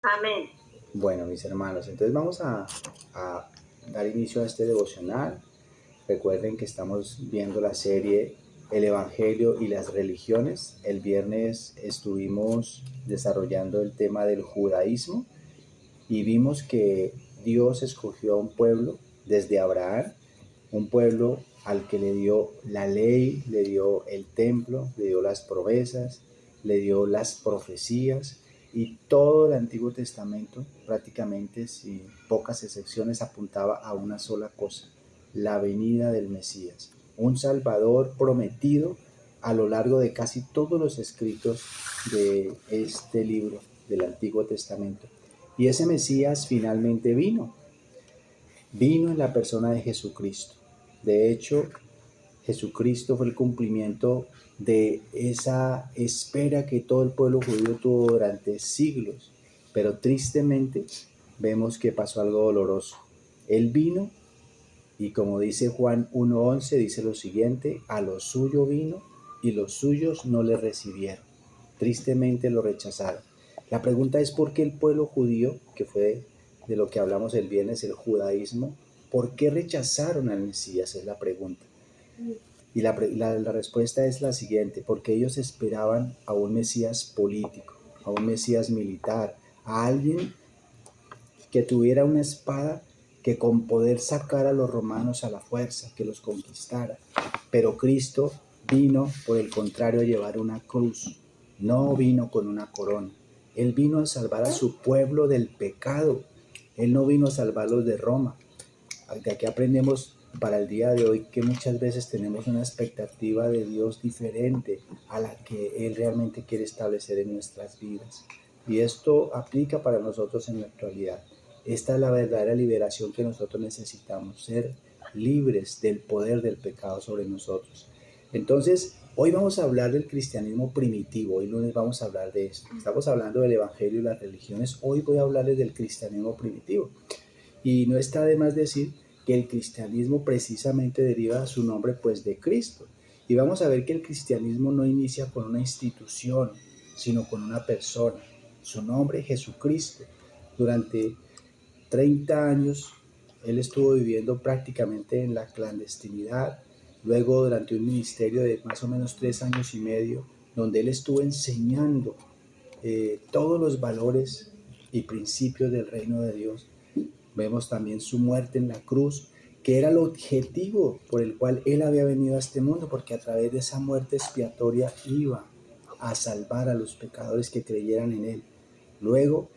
Amén. Bueno, mis hermanos, entonces vamos a dar inicio a este devocional. Recuerden que estamos viendo la serie El Evangelio y las religiones. El viernes estuvimos desarrollando el tema del judaísmo y vimos que Dios escogió a un pueblo desde Abraham, un pueblo al que le dio la ley, le dio el templo, le dio las promesas, le dio las profecías y todo el Antiguo Testamento, prácticamente sin pocas excepciones, apuntaba a una sola cosa: la venida del Mesías, un Salvador prometido a lo largo de casi todos los escritos de este libro del Antiguo Testamento. Y ese Mesías finalmente vino en la persona de Jesucristo. De hecho, Jesucristo fue el cumplimiento de esa espera que todo el pueblo judío tuvo durante siglos. Pero tristemente vemos que pasó algo doloroso. Él vino y, como dice Juan 1:11, dice lo siguiente: a lo suyo vino y los suyos no le recibieron. Tristemente lo rechazaron. La pregunta es: ¿por qué el pueblo judío, que fue de lo que hablamos el viernes, el judaísmo, por qué rechazaron al Mesías? Es la pregunta. Y la respuesta es la siguiente: porque ellos esperaban a un Mesías político, a un Mesías militar, a alguien que tuviera una espada, que con poder sacara a los romanos a la fuerza, que los conquistara. Pero Cristo vino, por el contrario, a llevar una cruz. No vino con una corona. Él vino a salvar a su pueblo del pecado. Él no vino a salvarlos de Roma. De aquí aprendemos para el día de hoy que muchas veces tenemos una expectativa de Dios diferente a la que Él realmente quiere establecer en nuestras vidas. Y esto aplica para nosotros en la actualidad. Esta es la verdadera liberación que nosotros necesitamos: ser libres del poder del pecado sobre nosotros. Entonces, hoy vamos a hablar del cristianismo primitivo. Hoy lunes vamos a hablar de esto. Estamos hablando del evangelio y las religiones. Hoy voy a hablarles del cristianismo primitivo. Y no está de más decir que el cristianismo precisamente deriva su nombre pues de Cristo. Y vamos a ver que el cristianismo no inicia con una institución, sino con una persona. Su nombre, Jesucristo. Durante 30 años él estuvo viviendo prácticamente en la clandestinidad. Luego, durante un ministerio de más o menos 3 años y medio, donde él estuvo enseñando todos los valores y principios del reino de Dios. Vemos también su muerte en la cruz, que era el objetivo por el cual Él había venido a este mundo, porque a través de esa muerte expiatoria iba a salvar a los pecadores que creyeran en Él. Luego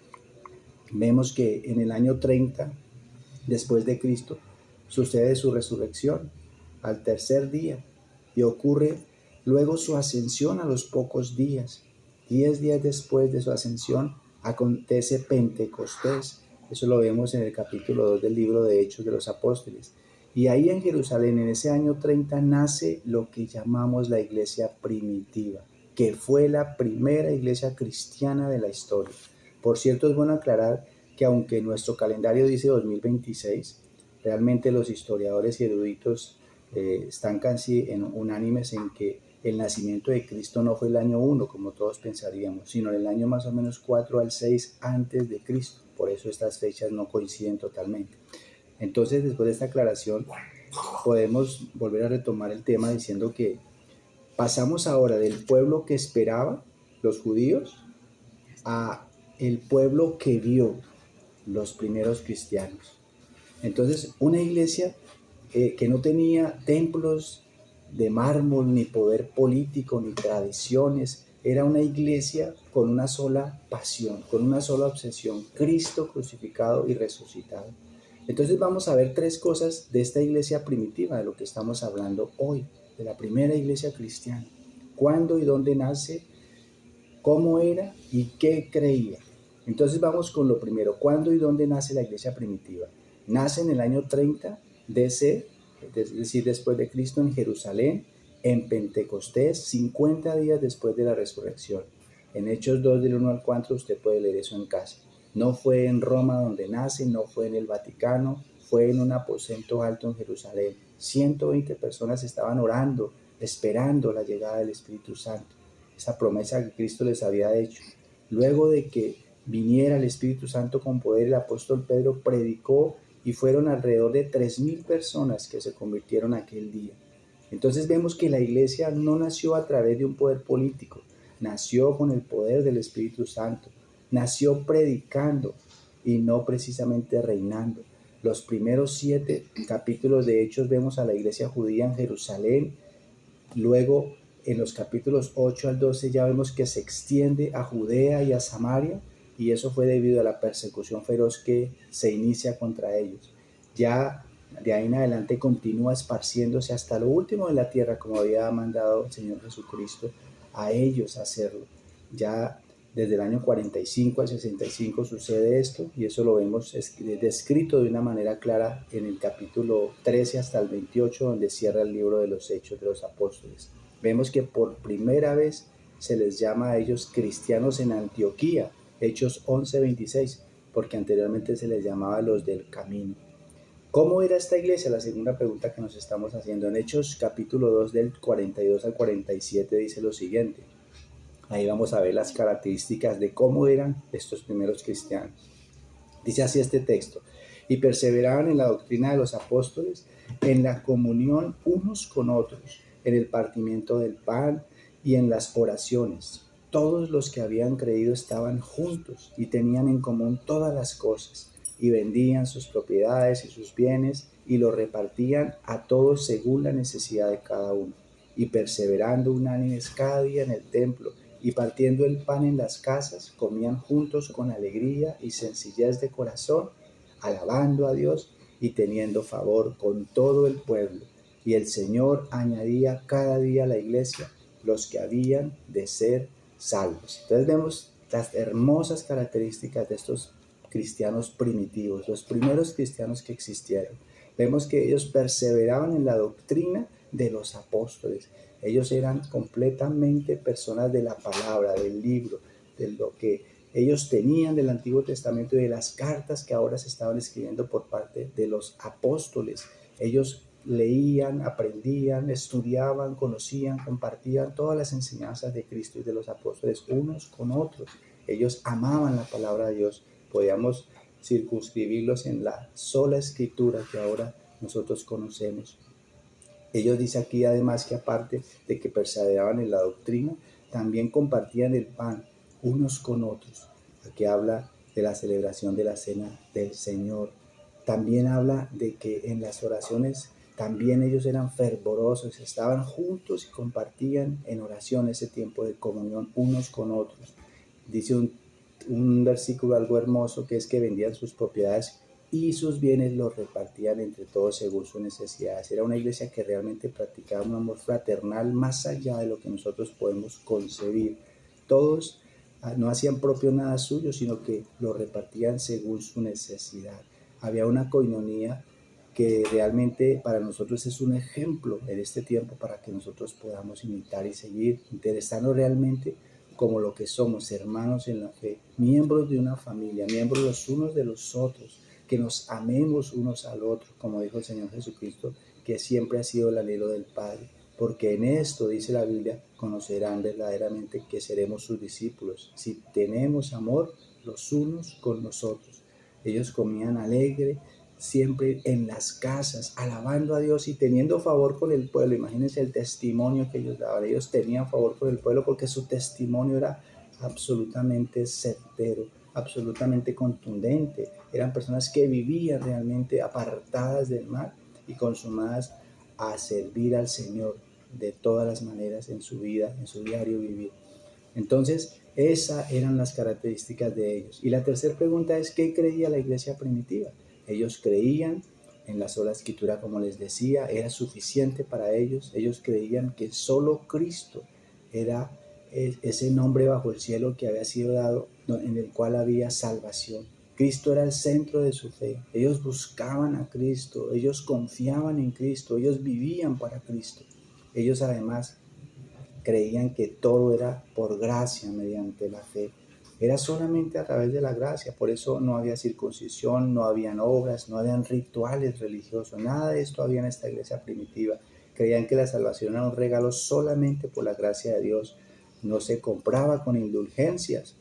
vemos que en el año 30 después de Cristo sucede su resurrección al tercer día, y ocurre luego su ascensión a los pocos días. 10 días después de su ascensión acontece Pentecostés. Eso lo vemos en el capítulo 2 del libro de Hechos de los Apóstoles. Y ahí en Jerusalén, en ese año 30, nace lo que llamamos la iglesia primitiva, que fue la primera iglesia cristiana de la historia. Por cierto, es bueno aclarar que aunque nuestro calendario dice 2026, realmente los historiadores y eruditos están casi unánimes en que el nacimiento de Cristo no fue el año 1, como todos pensaríamos, sino el año más o menos 4 al 6 antes de Cristo. Por eso estas fechas no coinciden totalmente. Entonces, después de esta aclaración, podemos volver a retomar el tema diciendo que pasamos ahora del pueblo que esperaba, los judíos, a el pueblo que vio, los primeros cristianos. Entonces, una iglesia que no tenía templos de mármol, ni poder político, ni tradiciones, era una iglesia con una sola pasión, con una sola obsesión: Cristo crucificado y resucitado. Entonces vamos a ver tres cosas de esta iglesia primitiva, de lo que estamos hablando hoy, de la primera iglesia cristiana: cuándo y dónde nace, cómo era y qué creía. Entonces vamos con lo primero: ¿cuándo y dónde nace la iglesia primitiva? Nace en el año 30 DC, es decir, después de Cristo, en Jerusalén, en Pentecostés, 50 días después de la resurrección. En Hechos 2 del 1 al 4 usted puede leer eso en casa. No fue en Roma donde nace, no fue en el Vaticano, fue en un aposento alto en Jerusalén. 120 personas estaban orando, esperando la llegada del Espíritu Santo, esa promesa que Cristo les había hecho. Luego de que viniera el Espíritu Santo con poder, el apóstol Pedro predicó y fueron alrededor de 3,000 personas que se convirtieron aquel día. Entonces vemos que la iglesia no nació a través de un poder político, nació con el poder del Espíritu Santo, nació predicando y no precisamente reinando. Los primeros 7 capítulos de Hechos vemos a la iglesia judía en Jerusalén. Luego, en los capítulos 8 al 12 ya vemos que se extiende a Judea y a Samaria, y eso fue debido a la persecución feroz que se inicia contra ellos. Ya de ahí en adelante continúa esparciéndose hasta lo último de la tierra, como había mandado el Señor Jesucristo a ellos hacerlo. Ya desde el año 45 al 65 sucede esto, y eso lo vemos descrito de una manera clara en el capítulo 13 hasta el 28, donde cierra el libro de los Hechos de los Apóstoles. Vemos que por primera vez se les llama a ellos cristianos en Antioquía, Hechos 11:26, porque anteriormente se les llamaba los del camino. ¿Cómo era esta iglesia? La segunda pregunta que nos estamos haciendo. En Hechos capítulo 2 del 42 al 47 dice lo siguiente. Ahí vamos a ver las características de cómo eran estos primeros cristianos. Dice así este texto: y perseveraban en la doctrina de los apóstoles, en la comunión unos con otros, en el partimiento del pan y en las oraciones. Todos los que habían creído estaban juntos y tenían en común todas las cosas, y vendían sus propiedades y sus bienes y los repartían a todos según la necesidad de cada uno. Y perseverando unánimes cada día en el templo, y partiendo el pan en las casas, comían juntos con alegría y sencillez de corazón, alabando a Dios y teniendo favor con todo el pueblo. Y el Señor añadía cada día a la iglesia los que habían de ser salvos. Entonces vemos las hermosas características de estos cristianos primitivos, los primeros cristianos que existieron. Vemos que ellos perseveraban en la doctrina de los apóstoles. Ellos eran completamente personas de la palabra, del libro, de lo que ellos tenían del Antiguo Testamento y de las cartas que ahora se estaban escribiendo por parte de los apóstoles. Ellos leían, aprendían, estudiaban, conocían, compartían todas las enseñanzas de Cristo y de los apóstoles unos con otros. Ellos amaban la palabra de Dios. Podíamos circunscribirlos en la sola escritura que ahora nosotros conocemos. Ellos dicen aquí además que aparte de que perseveraban en la doctrina, también compartían el pan unos con otros. Aquí habla de la celebración de la cena del Señor. También habla de que en las oraciones también ellos eran fervorosos, estaban juntos y compartían en oración ese tiempo de comunión unos con otros. Dice un versículo algo hermoso, que es que vendían sus propiedades y sus bienes los repartían entre todos según sus necesidades. Era una iglesia que realmente practicaba un amor fraternal más allá de lo que nosotros podemos concebir. Todos no hacían propio nada suyo, sino que lo repartían según su necesidad. Había una coinonía que realmente para nosotros es un ejemplo en este tiempo para que nosotros podamos imitar y seguir, interesarnos realmente como lo que somos, hermanos en la fe, miembros de una familia, miembros los unos de los otros, que nos amemos unos al otro, como dijo el Señor Jesucristo, que siempre ha sido el anhelo del Padre, porque en esto, dice la Biblia, conocerán verdaderamente que seremos sus discípulos, si tenemos amor los unos con los otros. Ellos comían alegre, siempre en las casas, alabando a Dios y teniendo favor con el pueblo. Imagínense el testimonio que ellos daban. Ellos tenían favor con el pueblo porque su testimonio era absolutamente certero, absolutamente contundente. Eran personas que vivían realmente apartadas del mal y consumadas a servir al Señor de todas las maneras en su vida, en su diario vivir. Entonces, esas eran las características de ellos. Y la tercera pregunta es, ¿qué creía la iglesia primitiva? Ellos creían en la sola escritura, como les decía, era suficiente para ellos. Ellos creían que solo Cristo era ese nombre bajo el cielo que había sido dado, en el cual había salvación. Cristo era el centro de su fe. Ellos buscaban a Cristo, ellos confiaban en Cristo, ellos vivían para Cristo. Ellos además creían que todo era por gracia mediante la fe. Era solamente a través de la gracia, por eso no había circuncisión, no habían obras, no habían rituales religiosos, nada de esto había en esta iglesia primitiva. Creían que la salvación era un regalo solamente por la gracia de Dios, no se compraba con indulgencias.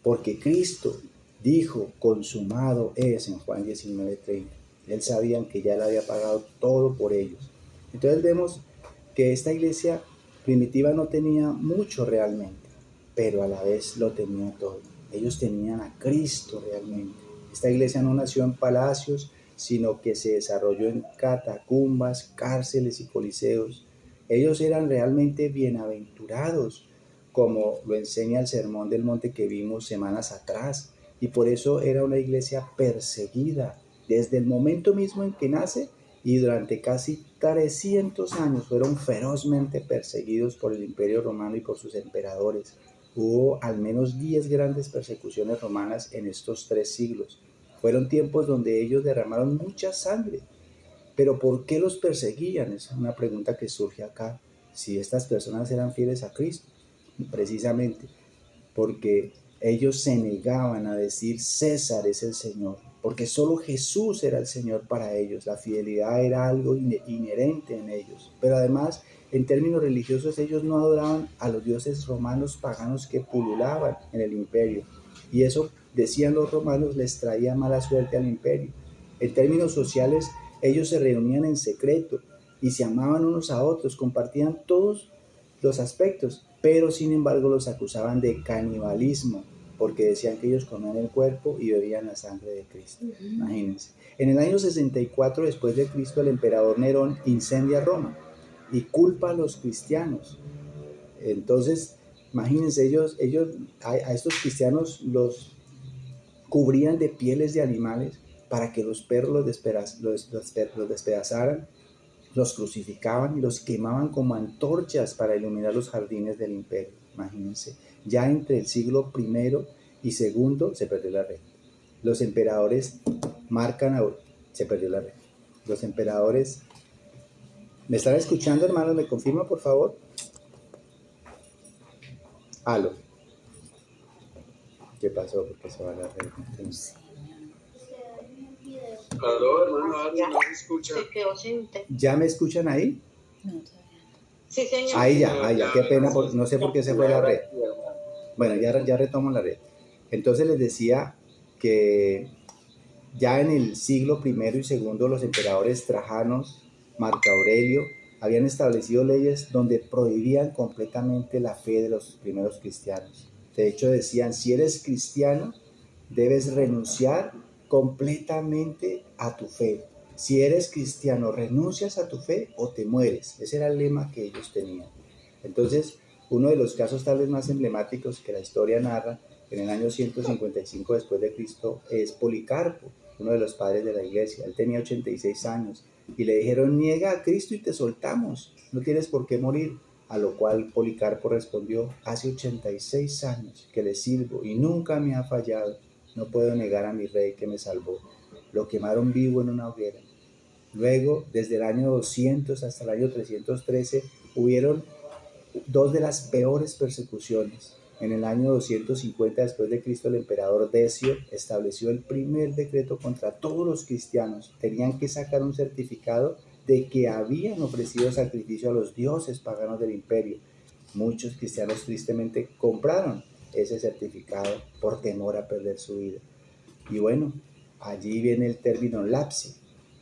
porque Cristo dijo, consumado es en Juan 19:30. Él sabían que ya Él había pagado todo por ellos. Entonces vemos que esta iglesia primitiva no tenía mucho realmente, pero a la vez lo tenía todo. Ellos tenían a Cristo realmente. Esta iglesia no nació en palacios, sino que se desarrolló en catacumbas, cárceles y coliseos. Ellos eran realmente bienaventurados, como lo enseña el Sermón del Monte que vimos semanas atrás. Y por eso era una iglesia perseguida. Desde el momento mismo en que nace y durante casi 300 años fueron ferozmente perseguidos por el Imperio Romano y por sus emperadores. Hubo al menos 10 grandes persecuciones romanas en estos 3 siglos. Fueron tiempos donde ellos derramaron mucha sangre. Pero ¿por qué los perseguían? Es una pregunta que surge acá. Si estas personas eran fieles a Cristo, precisamente porque ellos se negaban a decir César es el Señor, porque solo Jesús era el Señor para ellos. La fidelidad era algo inherente en ellos. Pero además, en términos religiosos, ellos no adoraban a los dioses romanos paganos que pululaban en el imperio. Y eso, decían los romanos, les traía mala suerte al imperio. En términos sociales, ellos se reunían en secreto y se amaban unos a otros, compartían todos los aspectos, pero sin embargo los acusaban de canibalismo, porque decían que ellos comían el cuerpo y bebían la sangre de Cristo. Imagínense. En el año 64 después de Cristo, el emperador Nerón incendia Roma y culpa a los cristianos. Entonces, imagínense, ellos a estos cristianos los cubrían de pieles de animales para que los perros los despedazaran, los crucificaban y los quemaban como antorchas para iluminar los jardines del imperio. Imagínense, ya entre el siglo I y segundo se perdió la red. Los emperadores marcan ahora, se perdió la red. Los emperadores, ¿me están escuchando, hermanos? ¿Me confirma, por favor? Aló. ¿Qué pasó? ¿Por qué se va la red? Aló, hermano, no se escucha. Se quedó sin ¿Ya me escuchan ahí? No, todavía no. Sí, señor. Ahí ya, qué pena, no sé por qué se fue la red. Bueno, ya retomo la red. Entonces les decía que ya en el siglo I y segundo los emperadores Trajanos, Marco Aurelio, habían establecido leyes donde prohibían completamente la fe de los primeros cristianos. De hecho decían, si eres cristiano, debes renunciar completamente a tu fe. Si eres cristiano, renuncias a tu fe o te mueres. Ese era el lema que ellos tenían. Entonces, uno de los casos tal vez más emblemáticos que la historia narra en el año 155 después de Cristo es Policarpo, uno de los padres de la iglesia. Él tenía 86 años y le dijeron, niega a Cristo y te soltamos, no tienes por qué morir. A lo cual Policarpo respondió, hace 86 años que le sirvo y nunca me ha fallado. No puedo negar a mi rey que me salvó. Lo quemaron vivo en una hoguera. Luego, desde el año 200 hasta el año 313, hubieron 2 de las peores persecuciones. En el año 250 después de Cristo, el emperador Decio estableció el primer decreto contra todos los cristianos. Tenían que sacar un certificado de que habían ofrecido sacrificio a los dioses paganos del imperio. Muchos cristianos tristemente compraron ese certificado por temor a perder su vida. Y bueno, allí viene el término lapsi,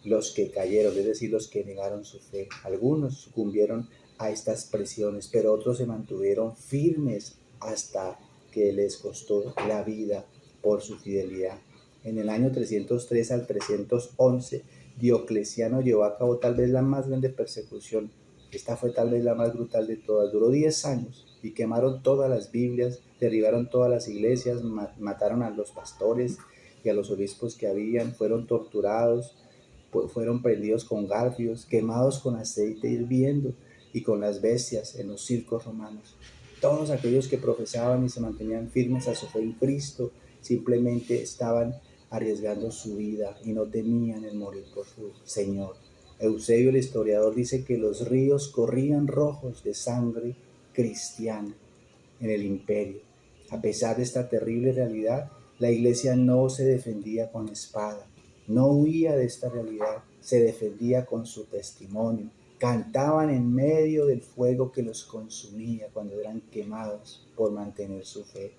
los que cayeron, es decir, los que negaron su fe. Algunos sucumbieron a estas presiones, pero otros se mantuvieron firmes hasta que les costó la vida por su fidelidad. En el año 303 al 311, Diocleciano llevó a cabo tal vez la más grande persecución. Esta fue tal vez la más brutal de todas. Duró 10 años y quemaron todas las Biblias, derribaron todas las iglesias, mataron a los pastores y a los obispos que habían, fueron torturados, fueron prendidos con garfios, quemados con aceite hirviendo y con las bestias en los circos romanos. Todos aquellos que profesaban y se mantenían firmes a su fe en Cristo simplemente estaban arriesgando su vida y no temían el morir por su Señor. Eusebio, el historiador, dice que los ríos corrían rojos de sangre cristiana en el imperio. A pesar de esta terrible realidad, la iglesia no se defendía con espada, no huía de esta realidad, se defendía con su testimonio. Cantaban en medio del fuego que los consumía cuando eran quemados por mantener su fe.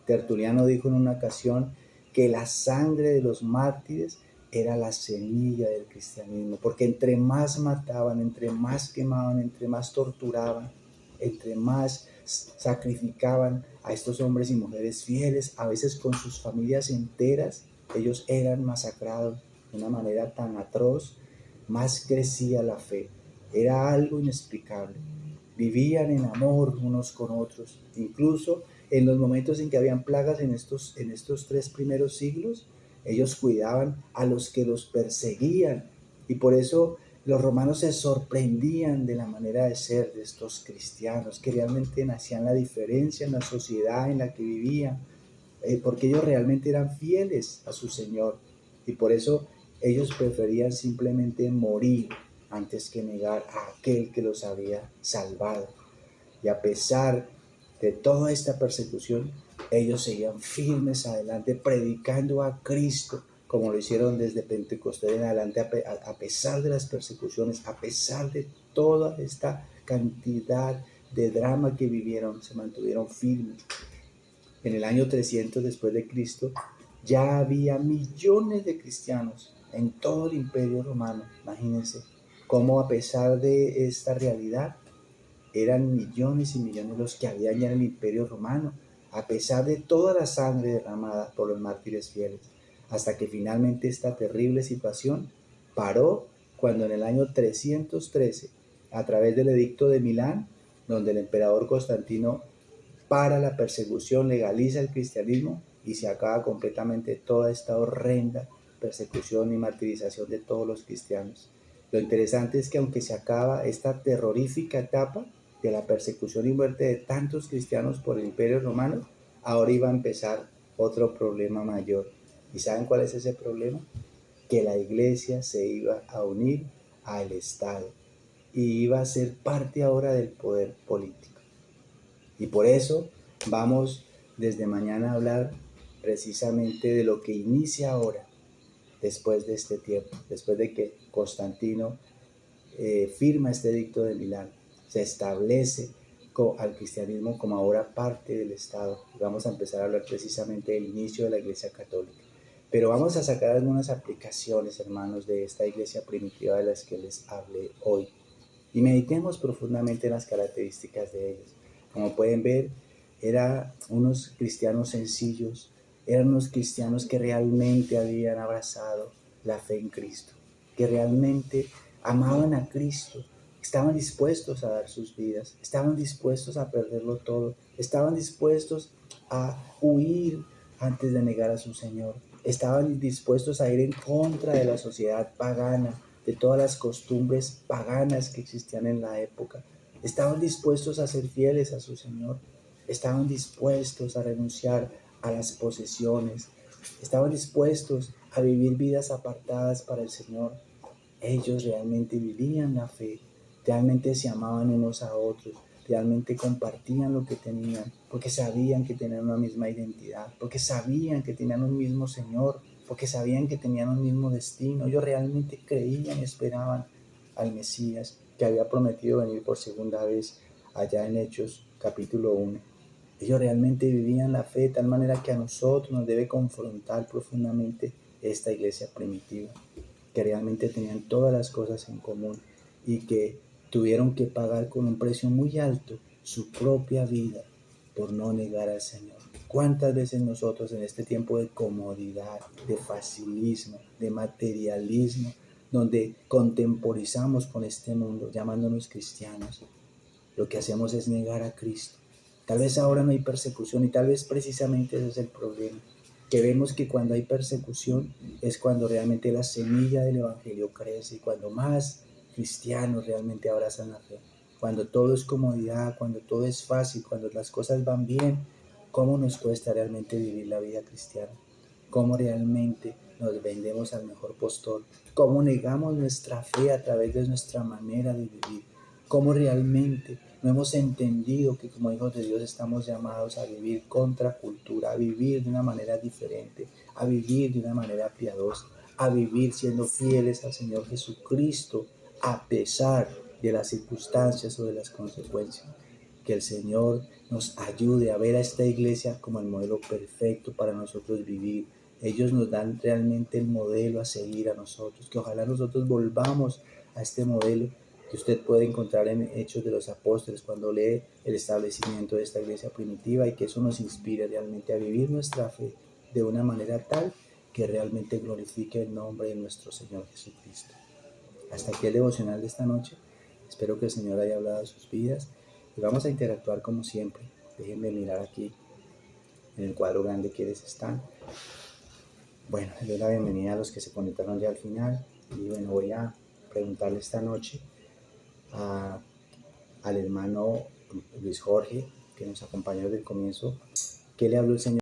Tertuliano dijo en una ocasión que la sangre de los mártires era la semilla del cristianismo, porque entre más mataban, entre más quemaban, entre más torturaban, entre más sacrificaban a estos hombres y mujeres fieles, a veces con sus familias enteras, ellos eran masacrados de una manera tan atroz, más crecía la fe. Era algo inexplicable. Vivían en amor unos con otros. Incluso en los momentos en que habían plagas en estos 3 primeros siglos, ellos cuidaban a los que los perseguían. Y por eso los romanos se sorprendían de la manera de ser de estos cristianos, que realmente hacían la diferencia en la sociedad en la que vivían, porque ellos realmente eran fieles a su Señor. Y por eso ellos preferían simplemente morir antes que negar a aquel que los había salvado. Y a pesar de toda esta persecución, ellos seguían firmes adelante, predicando a Cristo, como lo hicieron desde Pentecostés en adelante, a pesar de las persecuciones, a pesar de toda esta cantidad de drama que vivieron, se mantuvieron firmes. En el año 300 después de Cristo, ya había millones de cristianos en todo el Imperio Romano. Imagínense cómo a pesar de esta realidad, eran millones y millones los que había ya en el Imperio Romano, a pesar de toda la sangre derramada por los mártires fieles, hasta que finalmente esta terrible situación paró cuando en el año 313, a través del Edicto de Milán, donde el emperador Constantino para la persecución, legaliza el cristianismo y se acaba completamente toda esta horrenda persecución y martirización de todos los cristianos. Lo interesante es que aunque se acaba esta terrorífica etapa de la persecución y muerte de tantos cristianos por el Imperio Romano, ahora iba a empezar otro problema mayor. ¿Y saben cuál es ese problema? Que la iglesia se iba a unir al Estado y iba a ser parte ahora del poder político. Y por eso vamos desde mañana a hablar precisamente de lo que inicia ahora, después de este tiempo, después de que Constantino firma este edicto de Milán, se establece al cristianismo como ahora parte del Estado. Y vamos a empezar a hablar precisamente del inicio de la Iglesia Católica. Pero vamos a sacar algunas aplicaciones, hermanos, de esta iglesia primitiva de las que les hablé hoy. Y meditemos profundamente en las características de ellos. Como pueden ver, eran unos cristianos sencillos, eran unos cristianos que realmente habían abrazado la fe en Cristo, que realmente amaban a Cristo, estaban dispuestos a dar sus vidas, estaban dispuestos a perderlo todo, estaban dispuestos a huir antes de negar a su Señor, estaban dispuestos a ir en contra de la sociedad pagana, de todas las costumbres paganas que existían en la época. Estaban dispuestos a ser fieles a su Señor, estaban dispuestos a renunciar a las posesiones, estaban dispuestos a vivir vidas apartadas para el Señor. Ellos realmente vivían la fe, realmente se amaban unos a otros, realmente compartían lo que tenían, porque sabían que tenían una misma identidad, porque sabían que tenían un mismo Señor, porque sabían que tenían un mismo destino. Ellos realmente creían y esperaban al Mesías que había prometido venir por segunda vez allá en Hechos capítulo 1. Ellos realmente vivían la fe de tal manera que a nosotros nos debe confrontar profundamente esta iglesia primitiva, que realmente tenían todas las cosas en común y que tuvieron que pagar con un precio muy alto su propia vida por no negar al Señor. ¿Cuántas veces nosotros en este tiempo de comodidad, de facilismo, de materialismo, donde contemporizamos con este mundo llamándonos cristianos, lo que hacemos es negar a Cristo? Tal vez ahora no hay persecución y tal vez precisamente ese es el problema, que vemos que cuando hay persecución es cuando realmente la semilla del evangelio crece y cuando más cristianos realmente abrazan la fe. Cuando todo es comodidad, cuando todo es fácil, cuando las cosas van bien, ¿cómo nos cuesta realmente vivir la vida cristiana? ¿Cómo realmente nos vendemos al mejor postor? ¿Cómo negamos nuestra fe a través de nuestra manera de vivir? ¿Cómo realmente no hemos entendido que como hijos de Dios estamos llamados a vivir contra cultura, a vivir de una manera diferente, a vivir de una manera piadosa, a vivir siendo fieles al Señor Jesucristo a pesar de las circunstancias o de las consecuencias? que el Señor nos ayude a ver a esta iglesia como el modelo perfecto para nosotros vivir. Ellos nos dan realmente el modelo a seguir a nosotros, que ojalá nosotros volvamos a este modelo que usted puede encontrar en Hechos de los Apóstoles cuando lee el establecimiento de esta iglesia primitiva, y que eso nos inspire realmente a vivir nuestra fe de una manera tal que realmente glorifique el nombre de nuestro Señor Jesucristo. Hasta aquí el devocional de esta noche. Espero que el Señor haya hablado de sus vidas y vamos a interactuar como siempre. Déjenme mirar aquí en el cuadro grande quiénes están. Bueno, les doy la bienvenida a los que se conectaron ya al final, y bueno, voy a preguntarle esta noche al hermano Luis Jorge, que nos acompañó desde el comienzo, ¿qué le habló el Señor